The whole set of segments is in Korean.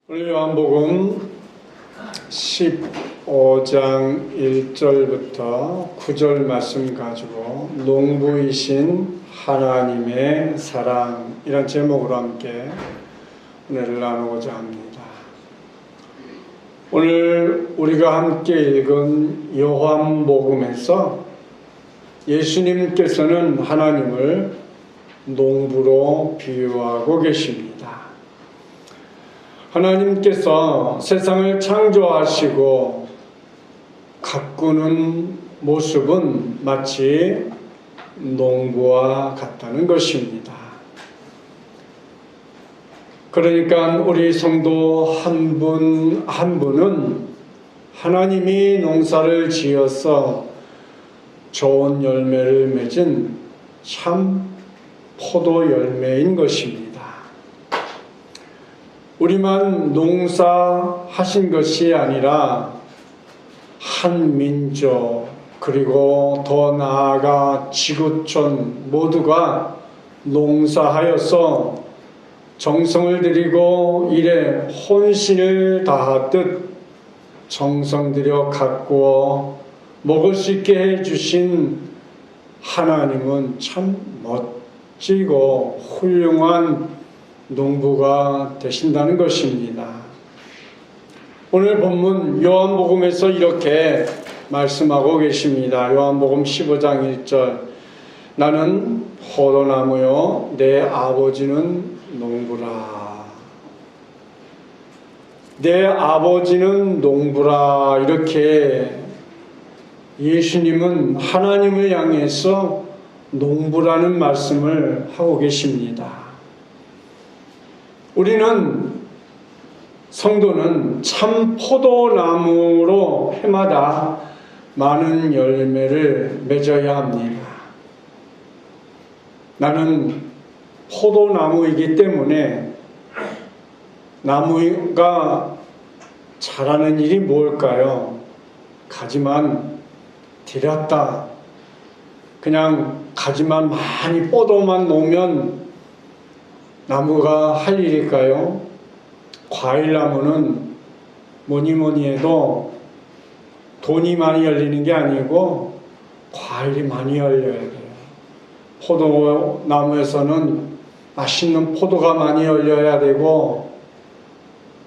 오늘 요한복음 15장 1절부터 9절 말씀 가지고 농부이신 하나님의 사랑 이런 제목으로 함께 은혜를 나누고자 합니다. 오늘 우리가 함께 읽은 요한복음에서 예수님께서는 하나님을 농부로 비유하고 계십니다. 하나님께서 세상을 창조하시고 가꾸는 모습은 마치 농부와 같다는 것입니다. 그러니까 우리 성도 한 분 한 분은 하나님이 농사를 지어서 좋은 열매를 맺은 참 포도 열매인 것입니다. 우리만 농사하신 것이 아니라 한 민족 그리고 더 나아가 지구촌 모두가 농사하여서 정성을 들이고 일에 혼신을 다하듯 정성 들여 가꾸어 먹을 수 있게 해주신 하나님은 참 멋지고 훌륭한 농부가 되신다는 것입니다. 오늘 본문 요한복음에서 이렇게 말씀하고 계십니다. 요한복음 15장 1절 나는 포도나무요 내 아버지는 농부라. 내 아버지는 농부라. 이렇게 예수님은 하나님을 향해서 농부라는 말씀을 하고 계십니다. 우리는 성도는 참 포도나무로 해마다 많은 열매를 맺어야 합니다. 나는 포도나무이기 때문에 나무가 자라는 일이 뭘까요? 가지만 들였다. 그냥 가지만 많이 뻗어만 놓으면 나무가 할 일일까요? 과일나무는 뭐니 해도 돈이 많이 열리는 게 아니고 과일이 많이 열려야 돼요. 포도나무에서는 맛있는 포도가 많이 열려야 되고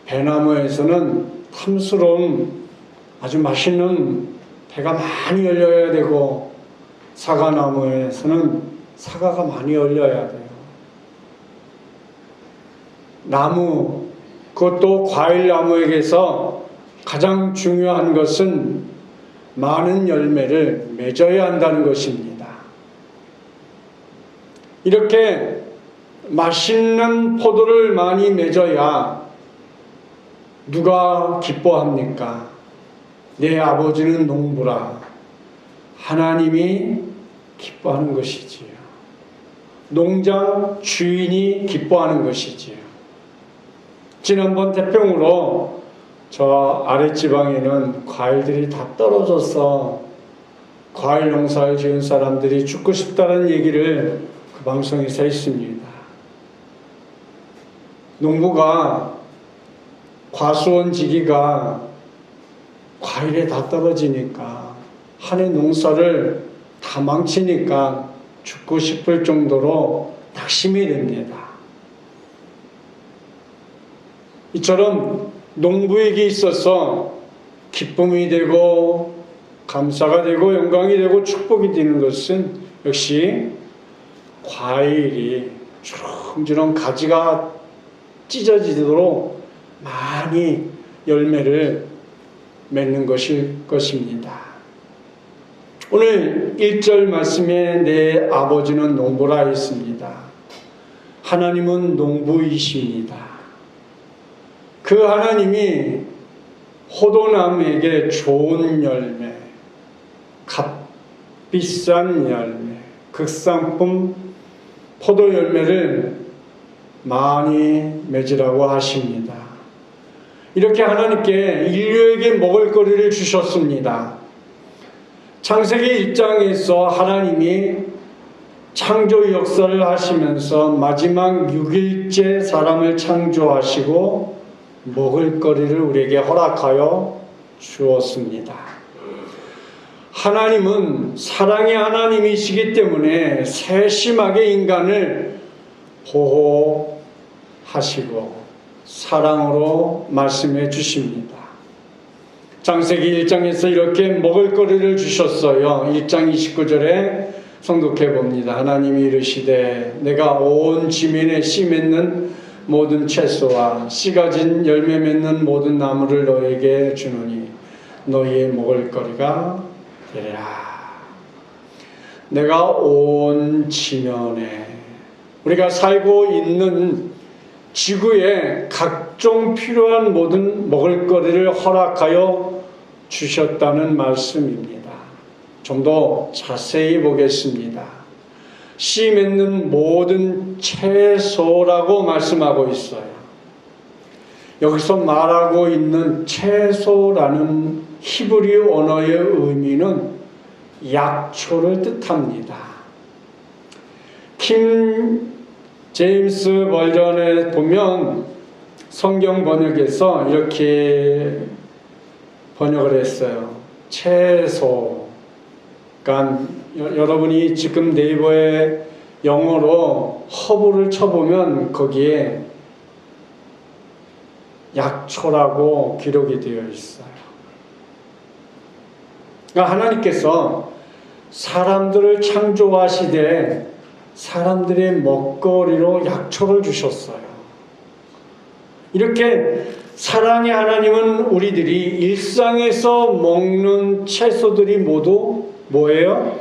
배나무에서는 탐스러운 아주 맛있는 배가 많이 열려야 되고 사과나무에서는 사과가 많이 열려야 돼요. 나무, 그것도 과일나무에게서 가장 중요한 것은 많은 열매를 맺어야 한다는 것입니다. 이렇게 맛있는 포도를 많이 맺어야 누가 기뻐합니까? 내 아버지는 농부라. 하나님이 기뻐하는 것이지요. 농장 주인이 기뻐하는 것이지요. 지난번 태풍으로 저 아랫지방에는 과일들이 다 떨어져서 과일 농사를 지은 사람들이 죽고 싶다는 얘기를 그 방송에서 했습니다. 농부가 과수원 지기가 과일에 다 떨어지니까 한 해 농사를 다 망치니까 죽고 싶을 정도로 낙심이 됩니다. 이처럼 농부에게 있어서 기쁨이 되고 감사가 되고 영광이 되고 축복이 되는 것은 역시 과일이 주렁주렁 가지가 찢어지도록 많이 열매를 맺는 것일 것입니다. 오늘 1절 말씀에 내 아버지는 농부라 했습니다. 하나님은 농부이십니다. 그 하나님이 포도나무에게 좋은 열매, 값비싼 열매, 극상품 포도 열매를 많이 맺으라고 하십니다. 이렇게 하나님께 인류에게 먹을 거리를 주셨습니다. 창세기 1장에서 하나님이 창조 역사를 하시면서 마지막 6일째 사람을 창조하시고 먹을거리를 우리에게 허락하여 주었습니다. 하나님은 사랑의 하나님이시기 때문에 세심하게 인간을 보호하시고 사랑으로 말씀해 주십니다. 창세기 1장에서 이렇게 먹을거리를 주셨어요. 1장 29절에 성독해 봅니다. 하나님이 이르시되 내가 온 지면에 씨 맺는 모든 채소와 씨 가진 열매 맺는 모든 나무를 너에게 주노니 너희의 먹을거리가 되리라. 내가 온 지면에 우리가 살고 있는 지구에 각종 필요한 모든 먹을거리를 허락하여 주셨다는 말씀입니다. 좀 더 자세히 보겠습니다. 씨 맺는 모든 채소라고 말씀하고 있어요. 여기서 말하고 있는 채소라는 히브리 언어의 의미는 약초를 뜻합니다. 킹 제임스 버전에 보면 성경 번역에서 이렇게 번역을 했어요. 채소. 그러니까 여러분이 지금 네이버에 영어로 허브를 쳐보면 거기에 약초라고 기록이 되어 있어요. 그러니까 하나님께서 사람들을 창조하시되 사람들의 먹거리로 약초를 주셨어요. 이렇게 사랑의 하나님은 우리들이 일상에서 먹는 채소들이 모두 뭐예요?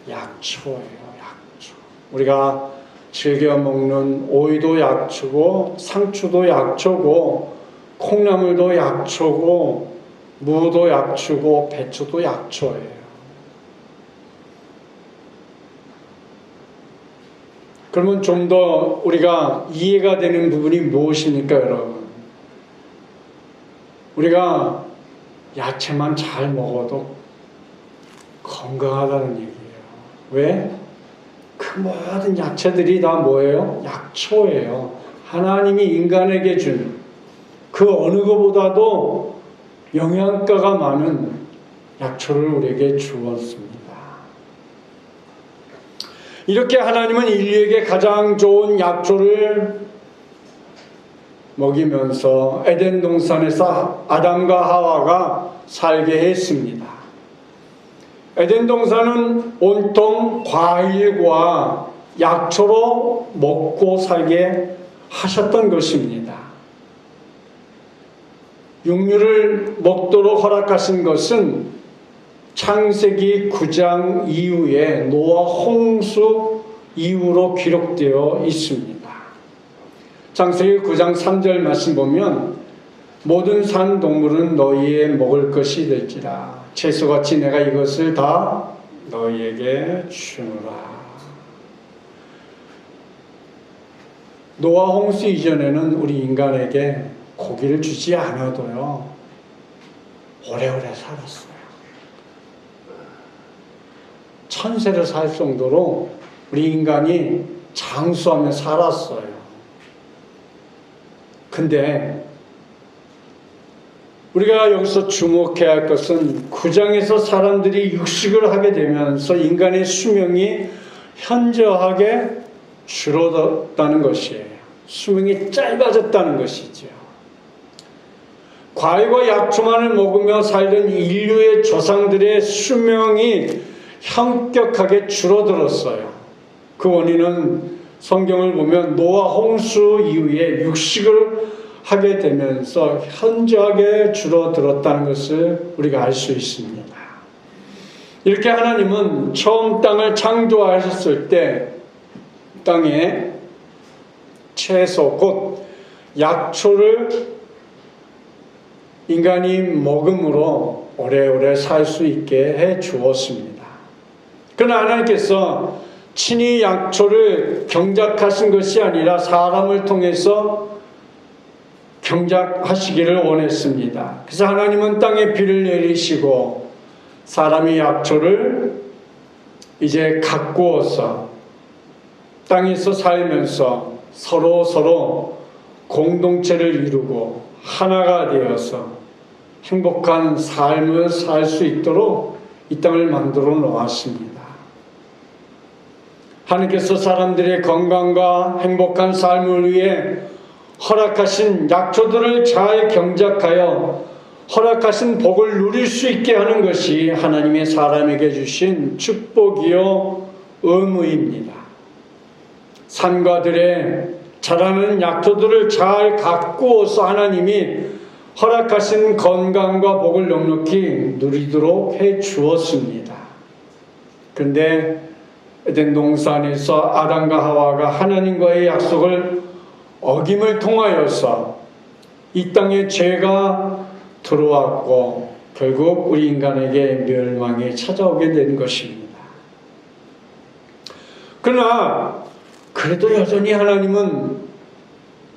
약초예요. 약초. 우리가 즐겨 먹는 오이도 약초고 상추도 약초고 콩나물도 약초고 무도 약초고 배추도 약초예요. 그러면 좀 더 우리가 이해가 되는 부분이 무엇입니까, 여러분? 우리가 야채만 잘 먹어도 건강하다는 얘기예요. 왜? 그 모든 야채들이 다 뭐예요? 약초예요. 하나님이 인간에게 준 그 어느 것보다도 영양가가 많은 약초를 우리에게 주었습니다. 이렇게 하나님은 인류에게 가장 좋은 약초를 먹이면서 에덴 동산에서 아담과 하와가 살게 했습니다. 에덴 동산은 온통 과일과 약초로 먹고 살게 하셨던 것입니다. 육류를 먹도록 허락하신 것은 창세기 9장 이후에 노아 홍수 이후로 기록되어 있습니다. 창세기 9장 3절 말씀 보면 모든 산 동물은 너희의 먹을 것이 될지라 채소같이 내가 이것을 다 너희에게 주노라. 노아 홍수 이전에는 우리 인간에게 고기를 주지 않아도요 오래오래 살았어요. 천세를 살 정도로 우리 인간이 장수하며 살았어요. 근데 우리가 여기서 주목해야 할 것은 9장에서 사람들이 육식을 하게 되면서 인간의 수명이 현저하게 줄어들었다는 것이에요. 수명이 짧아졌다는 것이죠. 과일과 약초만을 먹으며 살던 인류의 조상들의 수명이 현격하게 줄어들었어요. 그 원인은 성경을 보면 노아 홍수 이후에 육식을 하게 되면서 현저하게 줄어들었다는 것을 우리가 알 수 있습니다. 이렇게 하나님은 처음 땅을 창조하셨을 때 땅에 채소 곧 약초를 인간이 먹음으로 오래오래 살 수 있게 해 주었습니다. 그러나 하나님께서 친히 약초를 경작하신 것이 아니라 사람을 통해서 경작하시기를 원했습니다. 그래서 하나님은 땅에 비를 내리시고 사람이 약초를 이제 가꾸어서 땅에서 살면서 서로 공동체를 이루고 하나가 되어서 행복한 삶을 살 수 있도록 이 땅을 만들어 놓았습니다. 하나님께서 사람들의 건강과 행복한 삶을 위해 허락하신 약초들을 잘 경작하여 허락하신 복을 누릴 수 있게 하는 것이 하나님의 사람에게 주신 축복이요 의무입니다. 산과 들에 자라는 약초들을 잘 가꾸어서 하나님이 허락하신 건강과 복을 넉넉히 누리도록 해 주었습니다. 그런데 에덴 동산에서 아담과 하와가 하나님과의 약속을 어김을 통하여서 이 땅에 죄가 들어왔고 결국 우리 인간에게 멸망이 찾아오게 된 것입니다. 그러나 그래도 여전히 하나님은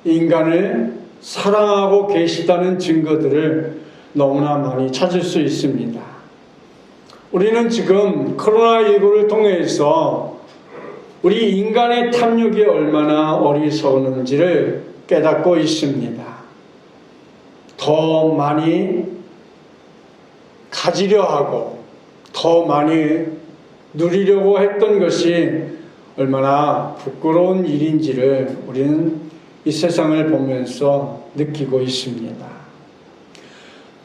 인간을 사랑하고 계시다는 증거들을 너무나 많이 찾을 수 있습니다. 우리는 지금 코로나19를 통해서 우리 인간의 탐욕이 얼마나 어리석은지를 깨닫고 있습니다. 더 많이 가지려 하고 더 많이 누리려고 했던 것이 얼마나 부끄러운 일인지를 우리는 이 세상을 보면서 느끼고 있습니다.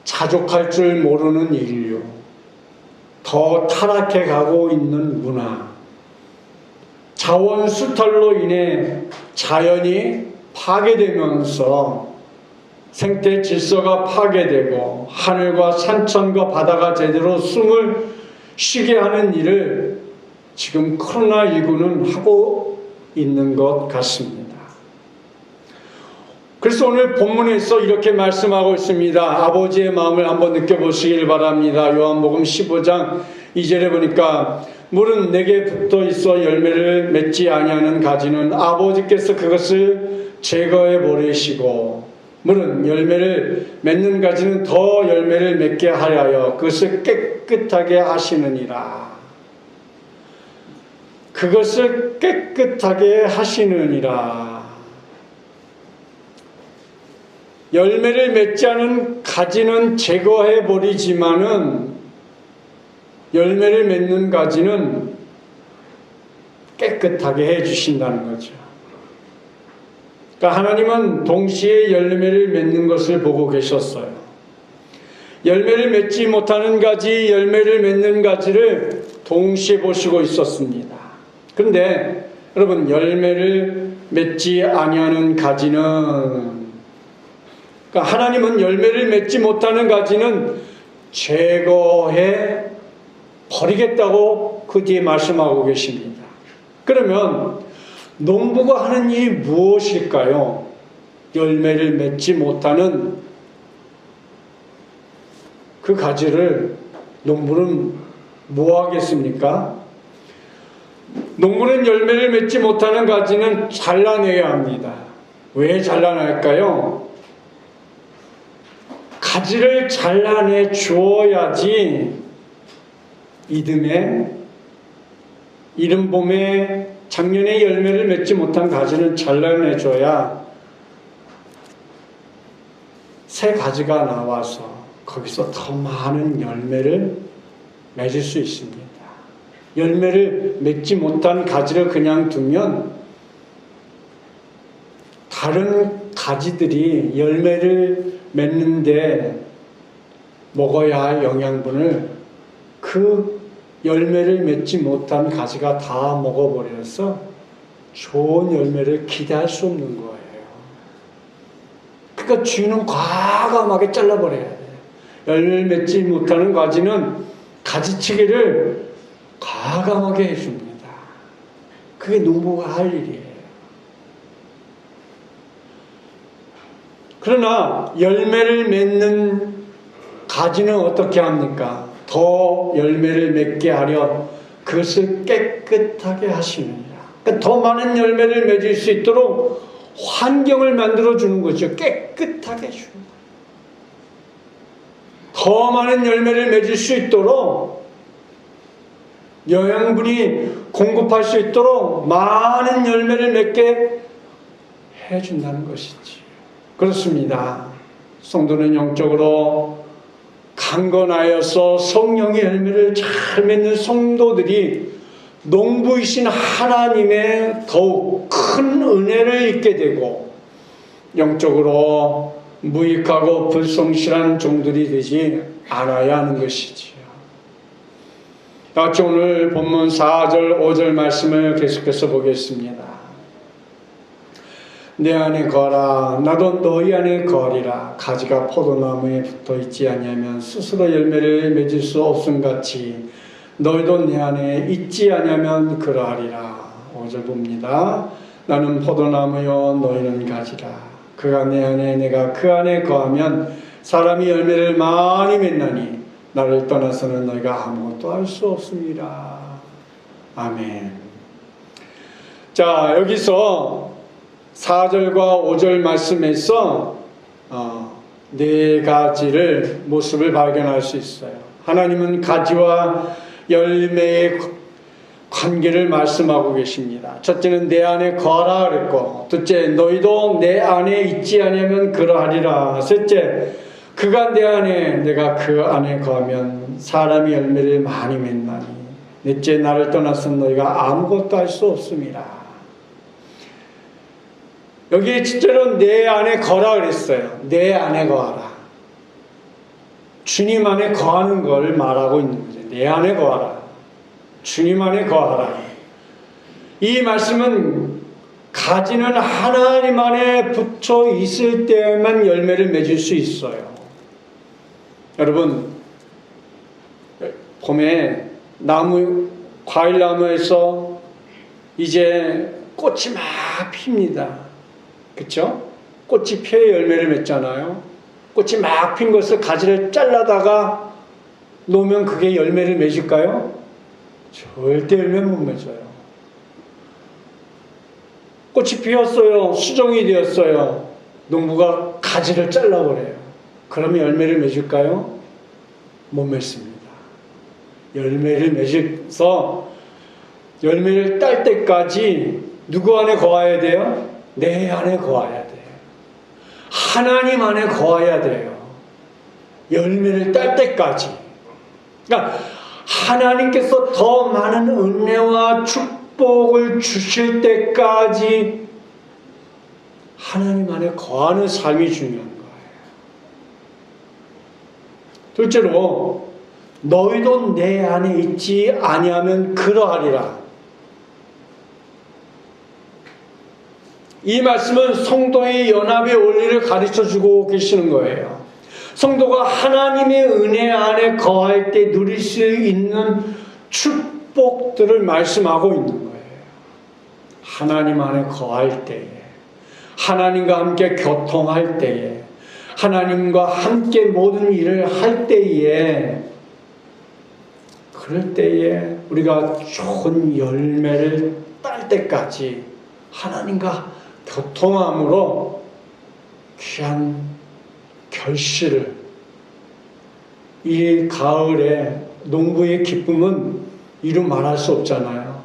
자족할 줄 모르는 인류, 더 타락해 가고 있는 문화, 자원 수탈로 인해 자연이 파괴되면서 생태 질서가 파괴되고 하늘과 산천과 바다가 제대로 숨을 쉬게 하는 일을 지금 코로나19는 하고 있는 것 같습니다. 그래서 오늘 본문에서 이렇게 말씀하고 있습니다. 아버지의 마음을 한번 느껴보시길 바랍니다. 요한복음 15장 2절에 보니까 물은 내게 붙어 있어 열매를 맺지 아니하는 가지는 아버지께서 그것을 제거해 버리시고 물은 열매를 맺는 가지는 더 열매를 맺게 하려 그것을 깨끗하게 하시느니라. 그것을 깨끗하게 하시느니라. 열매를 맺지 않은 가지는 제거해 버리지만은 열매를 맺는 가지는 깨끗하게 해 주신다는 거죠. 그러니까 하나님은 동시에 열매를 맺는 것을 보고 계셨어요. 열매를 맺지 못하는 가지, 열매를 맺는 가지를 동시에 보시고 있었습니다. 그런데 여러분, 열매를 맺지 아니하는 가지는, 그러니까 하나님은 열매를 맺지 못하는 가지는 제거해 버리겠다고 그 뒤에 말씀하고 계십니다. 그러면 농부가 하는 일이 무엇일까요? 열매를 맺지 못하는 그 가지를 농부는 뭐 하겠습니까? 농부는 열매를 맺지 못하는 가지는 잘라내야 합니다. 왜 잘라낼까요? 가지를 잘라내 주어야지 이듬해, 이른 봄에 작년에 열매를 맺지 못한 가지는 잘라내줘야 새 가지가 나와서 거기서 더 많은 열매를 맺을 수 있습니다. 열매를 맺지 못한 가지를 그냥 두면 다른 가지들이 열매를 맺는데 먹어야 할 영양분을 그 열매를 맺지 못한 가지가 다 먹어버려서 좋은 열매를 기대할 수 없는 거예요. 그러니까 주인은 과감하게 잘라버려야 돼요. 열매를 맺지 못하는 가지는 가지치기를 과감하게 해줍니다. 그게 농부가 할 일이에요. 그러나 열매를 맺는 가지는 어떻게 합니까? 더 열매를 맺게 하려 그것을 깨끗하게 하시느니라. 그러니까 더 많은 열매를 맺을 수 있도록 환경을 만들어 주는 거죠. 깨끗하게 주는 거예요. 더 많은 열매를 맺을 수 있도록 영양분이 공급할 수 있도록 많은 열매를 맺게 해준다는 것이지. 그렇습니다. 성도는 영적으로 강건하여서 성령의 열매를 잘 맺는 성도들이 농부이신 하나님의 더욱 큰 은혜를 입게 되고 영적으로 무익하고 불성실한 종들이 되지 않아야 하는 것이지요. 같이 오늘 본문 4절 5절 말씀을 계속해서 보겠습니다. 내 안에 거하라 나도 너희 안에 거하리라. 가지가 포도나무에 붙어있지 아니하면 스스로 열매를 맺을 수 없음같이 너희도 내 안에 있지 아니하면 그러하리라. 5절 봅니다. 나는 포도나무요 너희는 가지라. 그가 내 안에 내가 그 안에 거하면 사람이 열매를 많이 맺나니 나를 떠나서는 너희가 아무것도 할 수 없습니다. 아멘. 자, 여기서 4절과 5절 말씀에서 네 가지를 모습을 발견할 수 있어요. 하나님은 가지와 열매의 관계를 말씀하고 계십니다. 첫째는 내 안에 거하라 그랬고, 둘째 너희도 내 안에 있지 아니하면 그러하리라. 셋째 그가 내 안에 내가 그 안에 거하면 사람이 열매를 많이 맺나니. 넷째 나를 떠나서는 너희가 아무것도 할 수 없습니다. 여기 진짜로 내 안에 거라 그랬어요. 내 안에 거하라. 주님 안에 거하는 걸 말하고 있는 거죠. 내 안에 거하라. 주님 안에 거하라. 이 말씀은 가지는 하나님 안에 붙어 있을 때만 열매를 맺을 수 있어요. 여러분, 봄에 과일나무에서 이제 꽃이 막 핍니다. 그쵸? 꽃이 피어 열매를 맺잖아요. 꽃이 막 핀 것을 가지를 잘라다가 놓으면 그게 열매를 맺을까요? 절대 열매 못 맺어요. 꽃이 피었어요. 수정이 되었어요. 농부가 가지를 잘라버려요. 그러면 열매를 맺을까요? 못 맺습니다. 열매를 맺어서 열매를 딸 때까지 누구 안에 거해야 돼요? 내 안에 거해야 돼요. 하나님 안에 거해야 돼요. 열매를 딸 때까지. 그러니까 하나님께서 더 많은 은혜와 축복을 주실 때까지 하나님 안에 거하는 삶이 중요한 거예요. 둘째로 너희도 내 안에 있지 아니하면 그러하리라. 이 말씀은 성도의 연합의 원리를 가르쳐주고 계시는 거예요. 성도가 하나님의 은혜 안에 거할 때 누릴 수 있는 축복들을 말씀하고 있는 거예요. 하나님 안에 거할 때에, 하나님과 함께 교통할 때에, 하나님과 함께 모든 일을 할 때에, 그럴 때에 우리가 좋은 열매를 딸 때까지 하나님과 교통함으로 귀한 결실을, 이 가을에 농부의 기쁨은 이루 말할 수 없잖아요.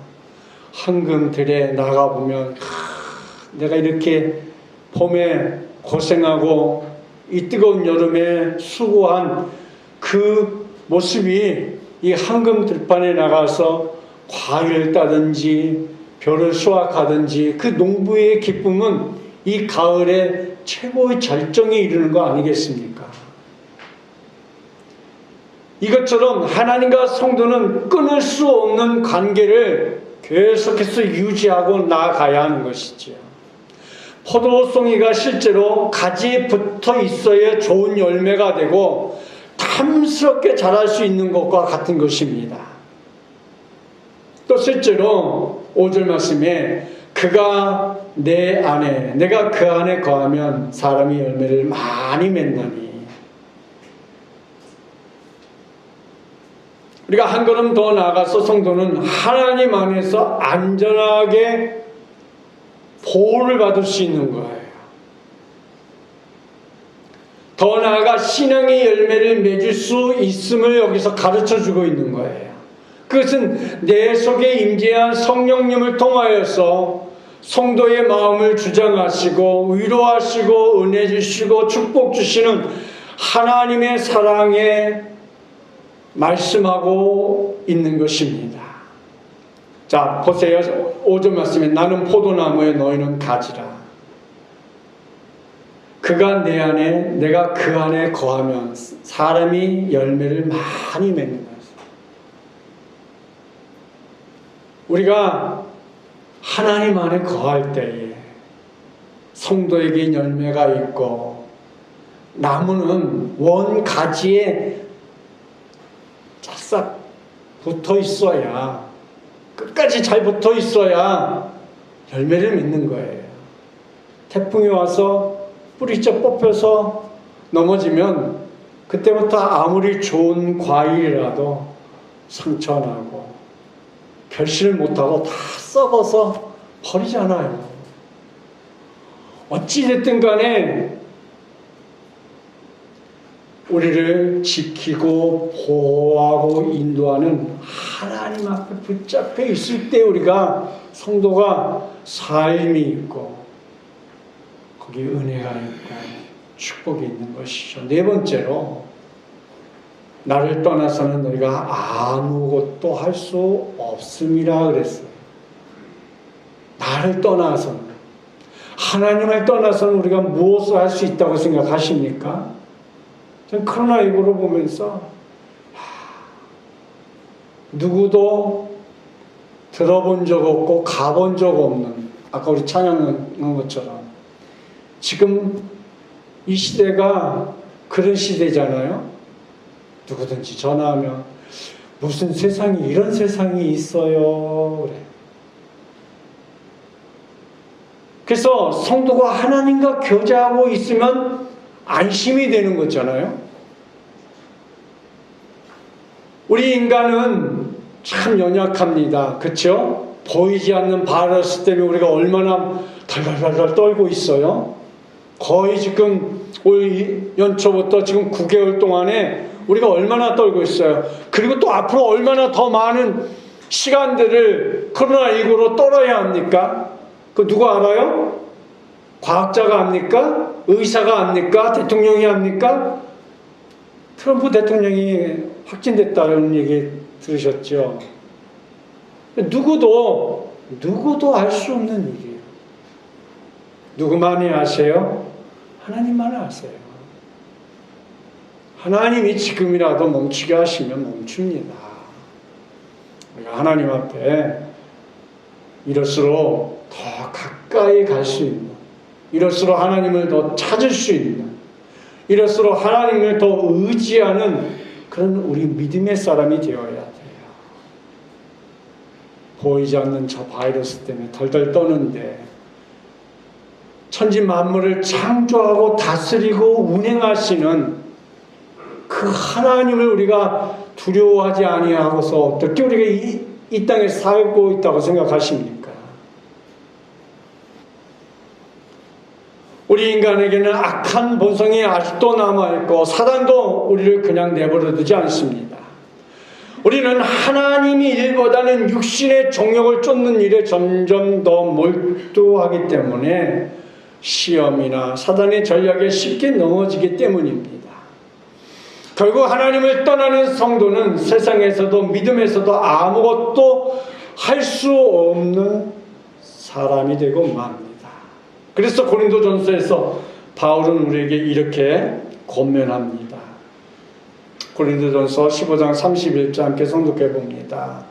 황금들에 나가보면 내가 이렇게 봄에 고생하고 이 뜨거운 여름에 수고한 그 모습이 이 황금 들판에 나가서 과일을 따든지 벼를 수확하든지 그 농부의 기쁨은 이 가을에 최고의 절정에 이르는 거 아니겠습니까? 이것처럼 하나님과 성도는 끊을 수 없는 관계를 계속해서 유지하고 나아가야 하는 것이지요. 포도송이가 실제로 가지에 붙어 있어야 좋은 열매가 되고 탐스럽게 자랄 수 있는 것과 같은 것입니다. 또 실제로 5절 말씀에 그가 내 안에 내가 그 안에 거하면 사람이 열매를 많이 맺나니. 우리가 한 걸음 더 나아가서 성도는 하나님 안에서 안전하게 보호를 받을 수 있는 거예요. 더 나아가 신앙의 열매를 맺을 수 있음을 여기서 가르쳐주고 있는 거예요. 그것은 내 속에 임재한 성령님을 통하여서 성도의 마음을 주장하시고 위로하시고 은혜 주시고 축복 주시는 하나님의 사랑에 말씀하고 있는 것입니다. 자, 보세요. 5절 말씀에 나는 포도나무에 너희는 가지라. 그가 내 안에 내가 그 안에 거하면 사람이 열매를 많이 맺는 거예요. 우리가 하나님 안에 거할 때에 성도에게 열매가 있고 나무는 원 가지에 쫙싹 붙어 있어야 끝까지 잘 붙어 있어야 열매를 맺는 거예요. 태풍이 와서 뿌리째 뽑혀서 넘어지면 그때부터 아무리 좋은 과일이라도 상처나고 결실을 못하고 다 썩어서 버리잖아요. 어찌됐든 간에 우리를 지키고 보호하고 인도하는 하나님 앞에 붙잡혀 있을 때 우리가 성도가 삶이 있고 거기 은혜가 있고 축복이 있는 것이죠. 네 번째로 나를 떠나서는 너희가 아무것도 할 수 없음이라 그랬어요. 나를 떠나서는, 하나님을 떠나서는 우리가 무엇을 할 수 있다고 생각하십니까? 저는 코로나19를 보면서 누구도 들어본 적 없고 가본 적 없는, 아까 우리 찬양한 것처럼 지금 이 시대가 그런 시대잖아요. 누구든지 전화하면 무슨 세상이 이런 세상이 있어요 그래. 그래서 성도가 하나님과 교제하고 있으면 안심이 되는 거잖아요. 우리 인간은 참 연약합니다. 그렇죠? 보이지 않는 바이러스 때문에 우리가 얼마나 덜덜덜 떨고 있어요. 거의 지금 올 연초부터 지금 9개월 동안에 우리가 얼마나 떨고 있어요. 그리고 또 앞으로 얼마나 더 많은 시간들을 코로나19로 떨어야 합니까? 그 누가 알아요? 과학자가 합니까? 의사가 합니까? 대통령이 합니까? 트럼프 대통령이 확진됐다는 얘기 들으셨죠? 누구도 알 수 없는 일이에요. 누구만이 아세요? 하나님만 아세요. 하나님이 지금이라도 멈추게 하시면 멈춥니다. 우리가 하나님 앞에 이럴수록 더 가까이 갈 수 있는, 이럴수록 하나님을 더 찾을 수 있는, 이럴수록 하나님을 더 의지하는 그런 우리 믿음의 사람이 되어야 돼요. 보이지 않는 저 바이러스 때문에 덜덜 떠는데 천지 만물을 창조하고 다스리고 운행하시는 그 하나님을 우리가 두려워하지 아니하고서 어떻게 우리가 이 땅에 살고 있다고 생각하십니까? 우리 인간에게는 악한 본성이 아직도 남아있고 사단도 우리를 그냥 내버려 두지 않습니다. 우리는 하나님이 일보다는 육신의 정욕을 쫓는 일에 점점 더 몰두하기 때문에 시험이나 사단의 전략에 쉽게 넘어지기 때문입니다. 결국 하나님을 떠나는 성도는 세상에서도 믿음에서도 아무것도 할 수 없는 사람이 되고 맙니다. 그래서 고린도전서에서 바울은 우리에게 이렇게 권면합니다. 고린도전서 15장 31절 함께 성독해 봅니다.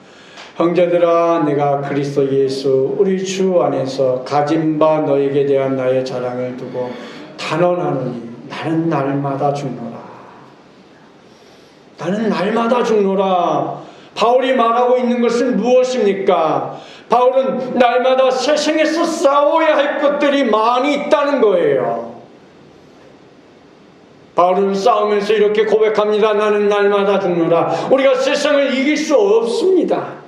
형제들아, 내가 그리스도 예수 우리 주 안에서 가진 바 너에게 대한 나의 자랑을 두고 단언하노니 나는 날마다 죽노라. 나는 날마다 죽노라. 바울이 말하고 있는 것은 무엇입니까? 바울은 날마다 세상에서 싸워야 할 것들이 많이 있다는 거예요. 바울은 싸우면서 이렇게 고백합니다. 나는 날마다 죽노라. 우리가 세상을 이길 수 없습니다.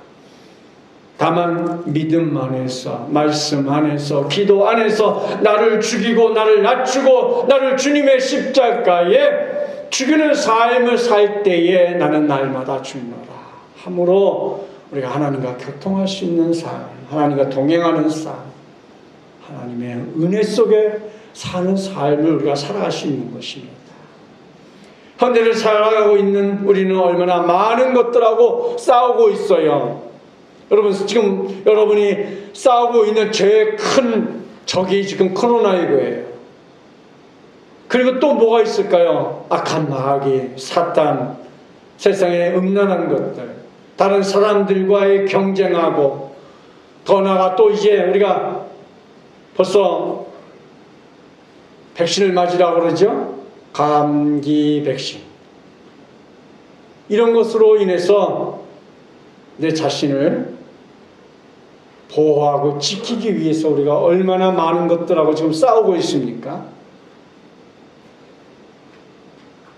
다만 믿음 안에서, 말씀 안에서, 기도 안에서 나를 죽이고 나를 낮추고 나를 주님의 십자가에 죽이는 삶을 살 때에 나는 날마다 죽노라. 함으로 우리가 하나님과 교통할 수 있는 삶, 하나님과 동행하는 삶, 하나님의 은혜 속에 사는 삶을 우리가 살아갈 수 있는 것입니다. 현대를 살아가고 있는 우리는 얼마나 많은 것들하고 싸우고 있어요. 여러분, 지금 여러분이 싸우고 있는 제일 큰 적이 지금 코로나19예요. 그리고 또 뭐가 있을까요? 악한 마귀, 사탄, 세상의 음란한 것들, 다른 사람들과의 경쟁하고, 더 나아가 또 이제 우리가 벌써 백신을 맞으라고 그러죠? 감기 백신. 이런 것으로 인해서 내 자신을 보호하고 지키기 위해서 우리가 얼마나 많은 것들하고 지금 싸우고 있습니까?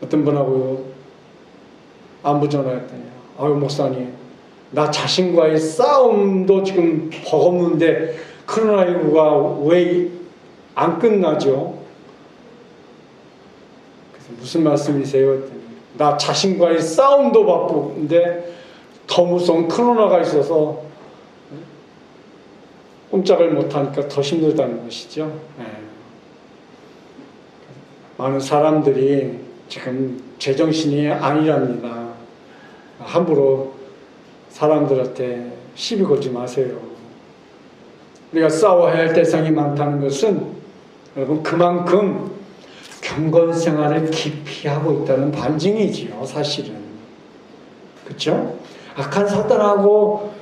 어떤 분하고 안부 전화했더니, 아유 목사님, 나 자신과의 싸움도 지금 버겁는데 코로나19가 왜 안 끝나죠? 그래서 무슨 말씀이세요? 했더니, 나 자신과의 싸움도 바쁜데 더 무서운 코로나가 있어서 꼼짝을 못하니까 더 힘들다는 것이죠. 네. 많은 사람들이 지금 제정신이 아니랍니다. 함부로 사람들한테 시비 걸지 마세요. 우리가 싸워야 할 대상이 많다는 것은 여러분 그만큼 경건 생활을 기피하고 있다는 반증이지요, 사실은. 그렇죠? 악한 사단하고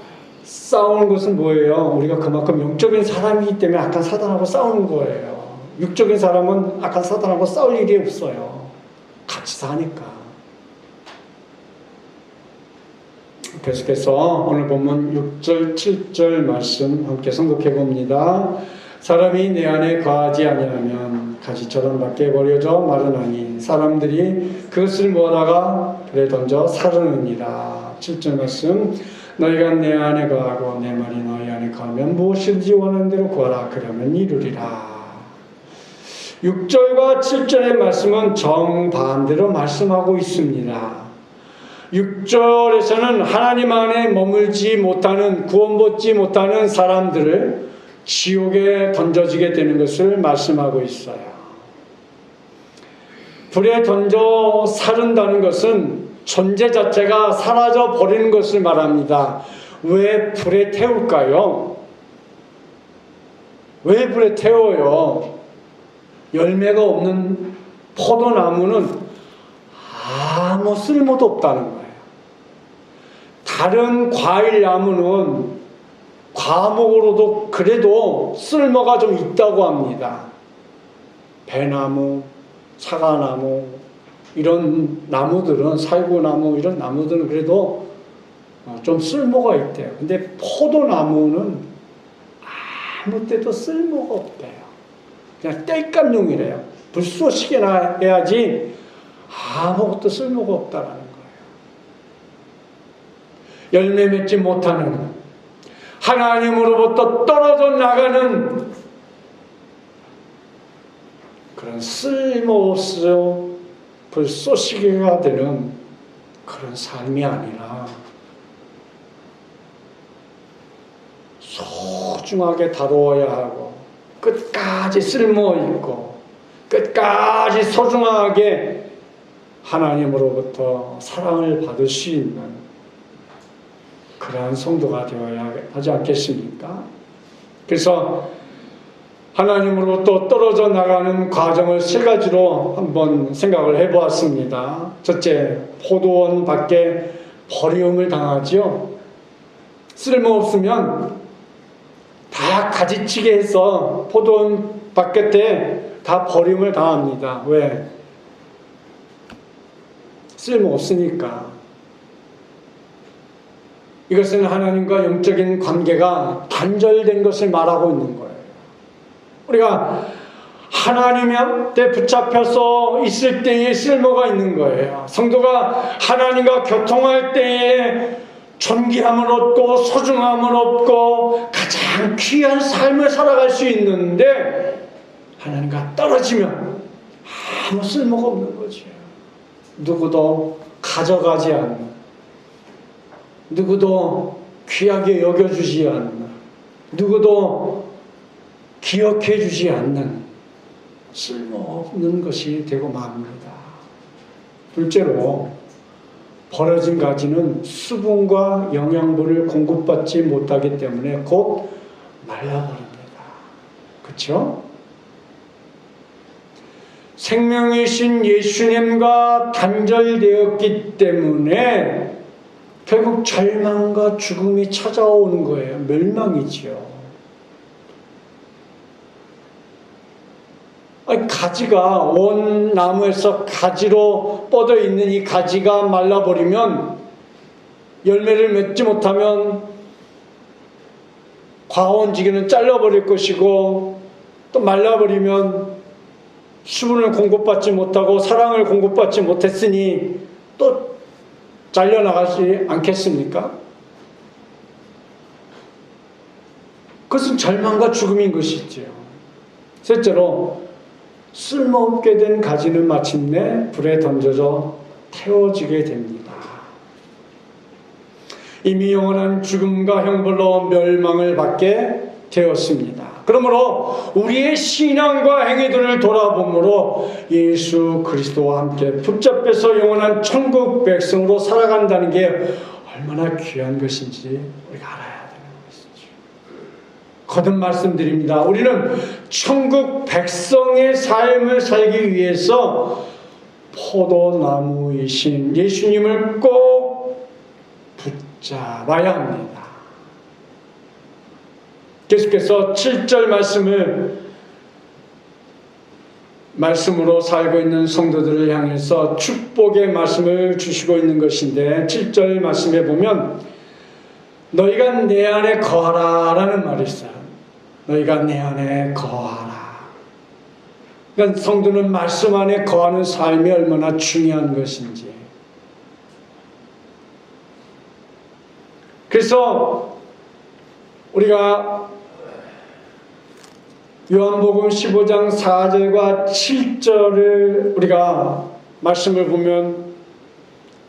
싸우는 것은 뭐예요? 우리가 그만큼 영적인 사람이기 때문에 악한 사단하고 싸우는 거예요. 육적인 사람은 악한 사단하고 싸울 일이 없어요. 같이 사니까. 계속해서 오늘 본문 6절, 7절 말씀 함께 선곡해 봅니다. 사람이 내 안에 거하지 아니하면 가지처럼 밖에 버려져 마르나니 사람들이 그것을 모아다가 불에 던져 사르느니라. 7절 말씀. 너희가 내 안에 거하고 내 말이 너희 안에 거하면 무엇이든지 원하는 대로 구하라. 그러면 이루리라. 6절과 7절의 말씀은 정반대로 말씀하고 있습니다. 6절에서는 하나님 안에 머물지 못하는, 구원받지 못하는 사람들을 지옥에 던져지게 되는 것을 말씀하고 있어요. 불에 던져 사른다는 것은 존재 자체가 사라져 버리는 것을 말합니다. 왜 불에 태울까요? 왜 불에 태워요? 열매가 없는 포도나무는 아무 쓸모도 없다는 거예요. 다른 과일 나무는 과목으로도 그래도 쓸모가 좀 있다고 합니다. 배나무, 사과나무, 이런 나무들은, 살구나무, 이런 나무들은 그래도 좀 쓸모가 있대요. 근데 포도나무는 아무 때도 쓸모가 없대요. 그냥 땔감용이래요. 불쏘시개나 해야지 아무것도 쓸모가 없다라는 거예요. 열매 맺지 못하는, 하나님으로부터 떨어져 나가는 그런 쓸모없어 불쏘시개가 되는 그런 삶이 아니라 소중하게 다루어야 하고 끝까지 쓸모있고 끝까지 소중하게 하나님으로부터 사랑을 받을 수 있는 그러한 성도가 되어야 하지 않겠습니까? 그래서 하나님으로부터 떨어져 나가는 과정을 세 가지로 한번 생각을 해보았습니다. 첫째, 포도원 밖에 버림을 당하죠. 쓸모없으면 다 가지치게 해서 포도원 바깥에 다 버림을 당합니다. 왜? 쓸모없으니까. 이것은 하나님과 영적인 관계가 단절된 것을 말하고 있는 거예요. 우리가 하나님한테 붙잡혀서 있을 때에 쓸모가 있는 거예요. 성도가 하나님과 교통할 때에 존귀함을 얻고 소중함을 얻고 가장 귀한 삶을 살아갈 수 있는데 하나님과 떨어지면 아무 쓸모가 없는 거죠. 누구도 가져가지 않는, 누구도 귀하게 여겨주지 않는, 누구도 기억해 주지 않는 쓸모없는 것이 되고 맙니다. 둘째로 버려진 가지는 수분과 영양분을 공급받지 못하기 때문에 곧 말라버립니다. 그렇죠? 생명이신 예수님과 단절되었기 때문에 결국 절망과 죽음이 찾아오는 거예요. 멸망이지요. 가지가 온 나무에서 가지로 뻗어 있는 이 가지가 말라버리면 열매를 맺지 못하면 과원지기는 잘라버릴 것이고 또 말라버리면 수분을 공급받지 못하고 사랑을 공급받지 못했으니 또 잘려나가지 않겠습니까? 그것은 절망과 죽음인 것이지요. 셋째로 쓸모없게 된 가지는 마침내 불에 던져져 태워지게 됩니다. 이미 영원한 죽음과 형벌로 멸망을 받게 되었습니다. 그러므로 우리의 신앙과 행위들을 돌아보므로 예수 그리스도와 함께 붙잡혀서 영원한 천국 백성으로 살아간다는 게 얼마나 귀한 것인지 우리가 알아야 되는 것이죠. 거듭 말씀드립니다. 우리는 천국 백성의 삶을 살기 위해서 포도나무이신 예수님을 꼭 붙잡아야 합니다. 계속해서 7절 말씀으로 살고 있는 성도들을 향해서 축복의 말씀을 주시고 있는 것인데 7절 말씀에 보면 너희가 내 안에 거하라 라는 말이 있어요. 너희가 내 안에 거하라. 그러니까 성도는 말씀 안에 거하는 삶이 얼마나 중요한 것인지. 그래서 우리가 요한복음 15장 4절과 7절을 우리가 말씀을 보면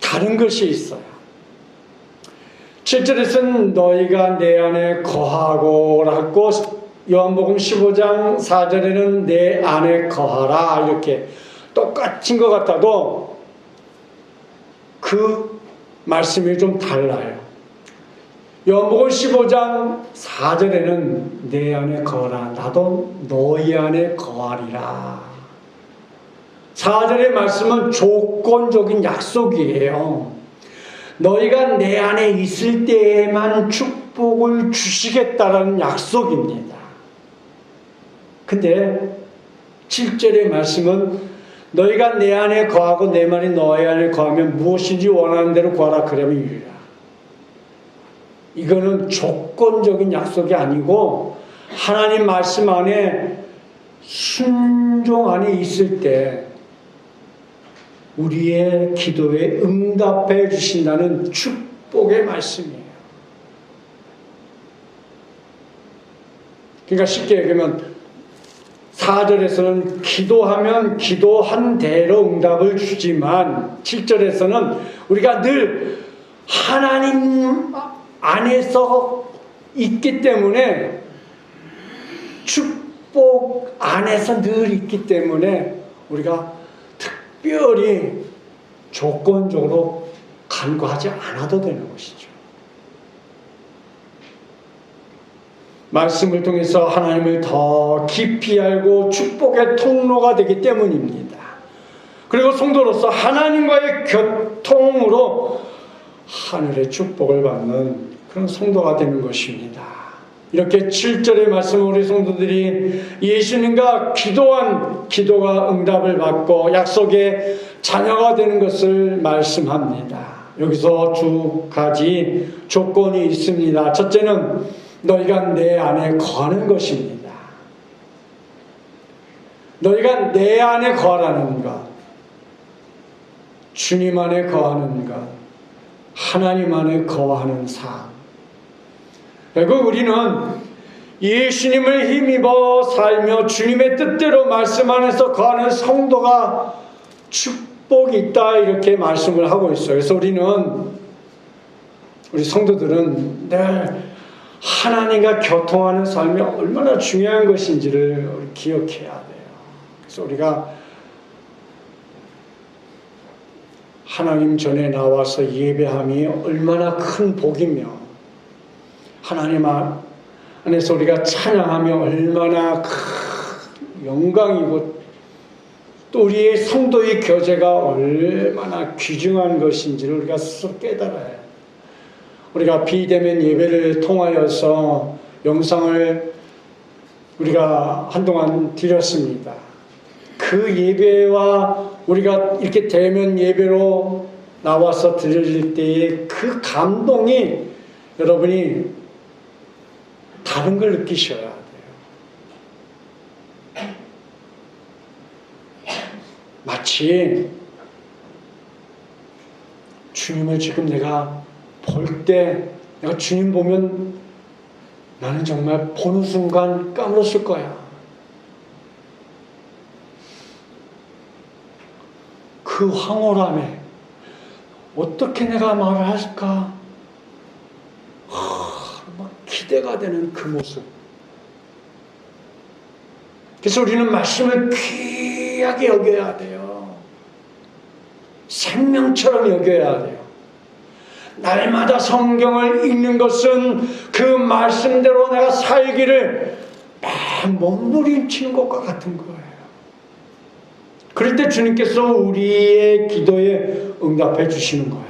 다른 것이 있어요. 7절에서는 너희가 내 안에 거하고 라고 요한복음 15장 4절에는 내 안에 거하라 이렇게 똑같은 것 같아도 그 말씀이 좀 달라요. 요한복음 15장 4절에는 내 안에 거하라 나도 너희 안에 거하리라. 4절의 말씀은 조건적인 약속이에요. 너희가 내 안에 있을 때에만 축복을 주시겠다라는 약속입니다. 근데 7절의 말씀은 너희가 내 안에 거하고 내 말이 너희 안에 거하면 무엇인지 원하는 대로 구하라 그러면 이루리라. 이거는 조건적인 약속이 아니고 하나님 말씀 안에 순종 안에 있을 때 우리의 기도에 응답해 주신다는 축복의 말씀이에요. 그러니까 쉽게 얘기하면 4절에서는 기도하면 기도한 대로 응답을 주지만 7절에서는 우리가 늘 하나님 안에서 있기 때문에 축복 안에서 늘 있기 때문에 우리가 특별히 조건적으로 간구하지 않아도 되는 것이죠. 말씀을 통해서 하나님을 더 깊이 알고 축복의 통로가 되기 때문입니다. 그리고 성도로서 하나님과의 교통으로 하늘의 축복을 받는 그런 성도가 되는 것입니다. 이렇게 7절의 말씀 우리 성도들이 예수님과 기도한 기도가 응답을 받고 약속의 자녀가 되는 것을 말씀합니다. 여기서 두 가지 조건이 있습니다. 첫째는 너희가 내 안에 거하는 것입니다. 너희가 내 안에 거하라는 것, 주님 안에 거하는 것, 하나님 안에 거하는 삶. 결국 우리는 예수님을 힘입어 살며 주님의 뜻대로 말씀 안에서 거하는 성도가 축복이 있다 이렇게 말씀을 하고 있어요. 그래서 우리 성도들은 늘 하나님과 교통하는 삶이 얼마나 중요한 것인지를 우리 기억해야 돼요. 그래서 우리가 하나님 전에 나와서 예배함이 얼마나 큰 복이며 하나님 안에서 우리가 찬양하며 얼마나 큰 영광이고 또 우리의 성도의 교제가 얼마나 귀중한 것인지를 우리가 스스로 깨달아야 해요. 우리가 비대면 예배를 통하여서 영상을 우리가 한동안 드렸습니다. 그 예배와 우리가 이렇게 대면 예배로 나와서 드릴 때의 그 감동이 여러분이 다른 걸 느끼셔야 돼요. 마치 주님을 지금 내가 볼 때 내가 주님 보면 나는 정말 보는 순간 까물었을 거야. 그 황홀함에 어떻게 내가 말을 할까? 막 기대가 되는 그 모습. 그래서 우리는 말씀을 귀하게 여겨야 돼요. 생명처럼 여겨야 돼요. 날마다 성경을 읽는 것은 그 말씀대로 내가 살기를 막 몸부림치는 것과 같은 거예요. 그럴 때 주님께서 우리의 기도에 응답해 주시는 거예요.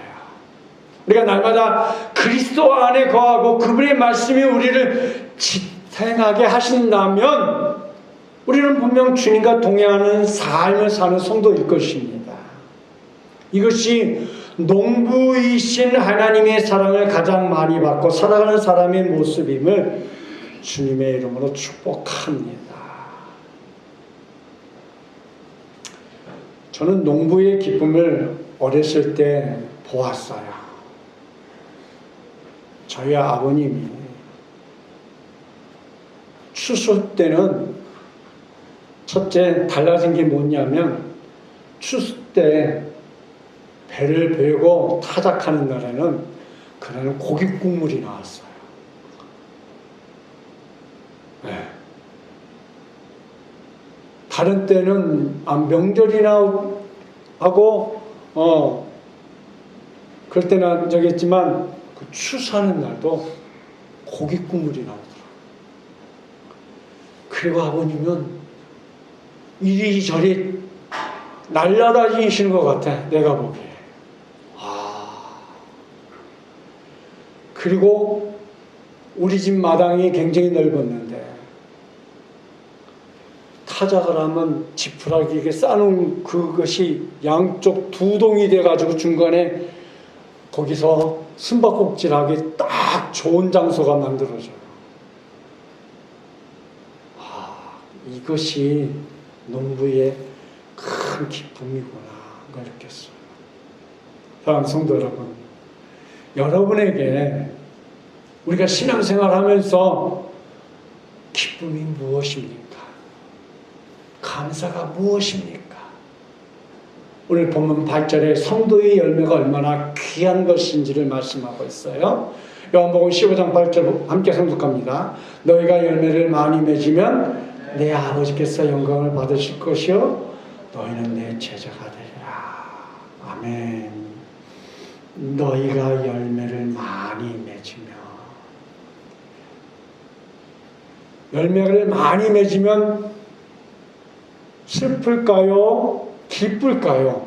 우리가 날마다 그리스도 안에 거하고 그분의 말씀이 우리를 지탱하게 하신다면 우리는 분명 주님과 동행하는 삶을 사는 성도일 것입니다. 이것이 농부이신 하나님의 사랑을 가장 많이 받고 살아가는 사람의 모습임을 주님의 이름으로 축복합니다. 저는 농부의 기쁨을 어렸을 때 보았어요. 저희 아버님이 추수 때는 첫째 달라진 게 뭐냐면 추수 때 배를 베고 타작하는 날에는 그날은 고기 국물이 나왔어요. 네. 다른 때는 명절이나 하고 그럴 때는 저기 했지만 그 추수하는 날도 고기 국물이 나오더라고요. 그리고 아버님은 이리저리 날라다니시는 것 같아, 내가 보기에. 그리고 우리 집 마당이 굉장히 넓었는데 타작을 하면 지푸라기에 싸놓은 그것이 양쪽 두 동이 돼가지고 중간에 거기서 숨바꼭질하기 딱 좋은 장소가 만들어져요. 이것이 농부의 큰 기쁨이구나 느꼈어요. 사랑하는 성도 여러분, 여러분에게 우리가 신앙생활하면서 기쁨이 무엇입니까? 감사가 무엇입니까? 오늘 본문 8절에 성도의 열매가 얼마나 귀한 것인지를 말씀하고 있어요. 요한복음 15장 8절 함께 성독합니다. 너희가 열매를 많이 맺으면 내 아버지께서 영광을 받으실 것이요 너희는 내 제자가 되리라. 아멘. 너희가 열매를 많이 맺으면, 열매를 많이 맺으면 슬플까요? 기쁠까요?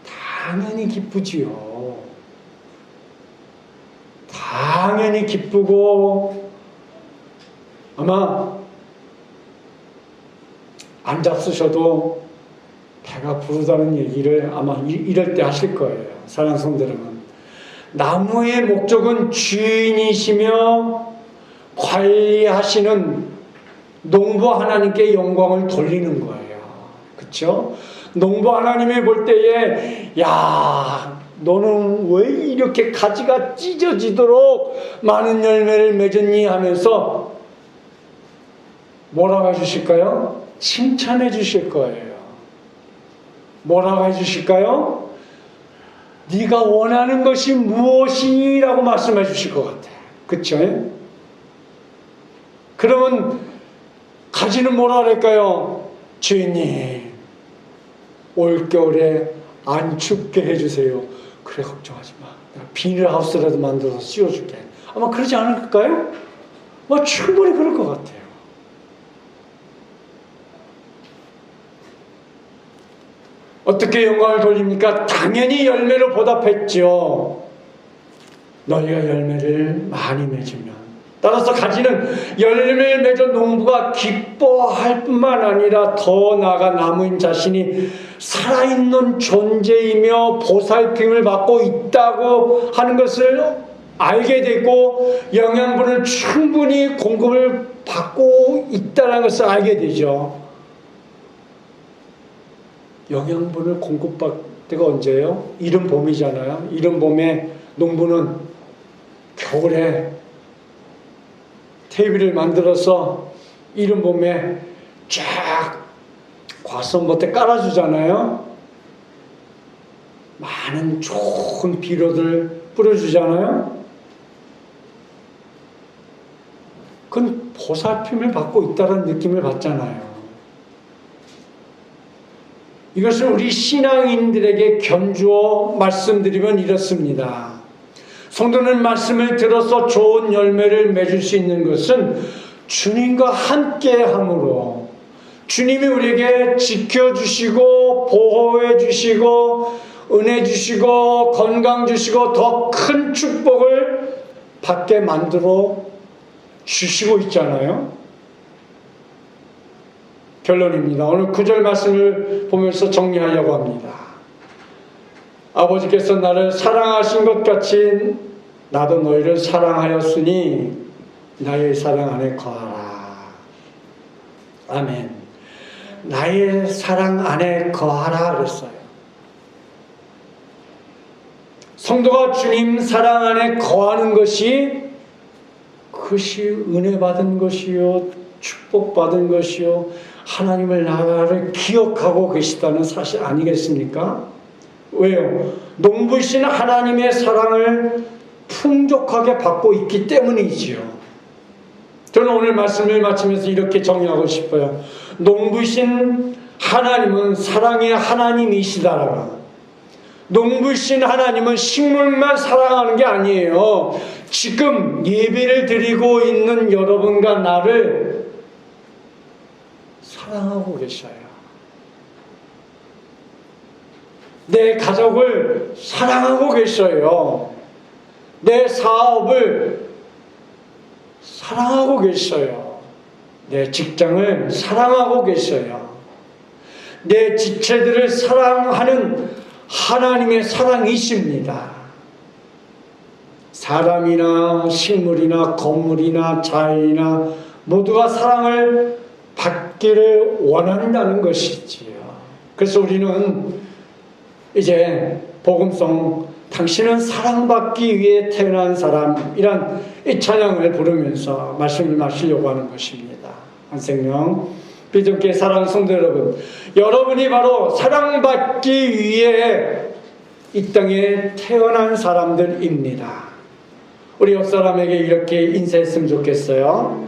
당연히 기쁘지요. 당연히 기쁘고 아마 안 잡수셔도 배가 부르다는 얘기를 아마 이럴 때 하실 거예요. 사랑하는 성도 여러분, 나무의 목적은 주인이시며 관리하시는 농부 하나님께 영광을 돌리는 거예요. 그렇죠? 농부 하나님이 볼 때에 야, 너는 왜 이렇게 가지가 찢어지도록 많은 열매를 맺었니 하면서 뭐라고 해주실까요? 칭찬해 주실 거예요. 뭐라고 해주실까요? 네가 원하는 것이 무엇이라고 말씀해 주실 것 같아요. 그렇죠? 그러면 가지는 뭐라 그럴까요? 주인님, 올겨울에 안 춥게 해주세요. 그래, 걱정하지 마. 내가 비닐하우스라도 만들어서 씌워줄게. 아마 그러지 않을까요? 뭐 충분히 그럴 것 같아요. 어떻게 영광을 돌립니까? 당연히 열매로 보답했죠. 너희가 열매를 많이 맺으면, 따라서 가지는 열매를 맺은 농부가 기뻐할 뿐만 아니라 더 나아가 나무인 자신이 살아있는 존재이며 보살핌을 받고 있다고 하는 것을 알게 되고 영양분을 충분히 공급을 받고 있다는 것을 알게 되죠. 영양분을 공급받을 때가 언제예요? 이른 봄이잖아요. 이른 봄에 농부는 겨울에 퇴비를 만들어서 이른 봄에 쫙 과수원밭에 깔아주잖아요. 많은 좋은 비료들 뿌려주잖아요. 그건 보살핌을 받고 있다는 느낌을 받잖아요. 이것을 우리 신앙인들에게 견주어 말씀드리면 이렇습니다. 성도는 말씀을 들어서 좋은 열매를 맺을 수 있는 것은 주님과 함께함으로, 주님이 우리에게 지켜주시고 보호해 주시고 은혜 주시고 건강 주시고 더 큰 축복을 받게 만들어 주시고 있잖아요. 결론입니다. 오늘 9절 말씀을 보면서 정리하려고 합니다. 아버지께서 나를 사랑하신 것 같이 나도 너희를 사랑하였으니 나의 사랑 안에 거하라. 아멘. 나의 사랑 안에 거하라 그랬어요. 성도가 주님 사랑 안에 거하는 것이, 그것이 은혜 받은 것이요 축복받은 것이요 하나님을 나라를 기억하고 계시다는 사실 아니겠습니까? 왜요? 농부이신 하나님의 사랑을 풍족하게 받고 있기 때문이지요. 저는 오늘 말씀을 마치면서 이렇게 정리하고 싶어요. 농부이신 하나님은 사랑의 하나님이시다라고. 농부이신 하나님은 식물만 사랑하는 게 아니에요. 지금 예배를 드리고 있는 여러분과 나를 사랑하고 계셔요. 내 가족을 사랑하고 계셔요. 내 사업을 사랑하고 계셔요. 내 직장을 사랑하고 계셔요. 내 지체들을 사랑하는 하나님의 사랑이십니다. 사람이나 식물이나 건물이나 자연이나 모두가 사랑을 받기를 원한다는 것이지요. 그래서 우리는 이제 복음송 당신은 사랑받기 위해 태어난 사람이란 이 찬양을 부르면서 말씀을 마시려고 하는 것입니다. 한생명 비전교회 사랑하는 성도 여러분, 여러분이 바로 사랑받기 위해 이 땅에 태어난 사람들입니다. 우리 옆 사람에게 이렇게 인사했으면 좋겠어요.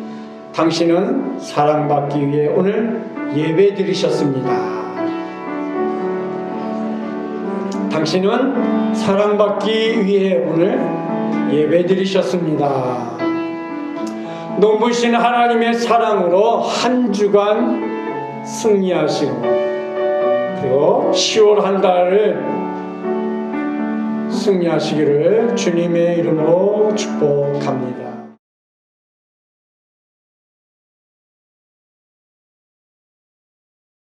당신은 사랑받기 위해 오늘 예배 드리셨습니다. 당신은 사랑받기 위해 오늘 예배 드리셨습니다. 농부이신 하나님의 사랑으로 한 주간 승리하시고 그리고 10월 한 달을 승리하시기를 주님의 이름으로 축복합니다.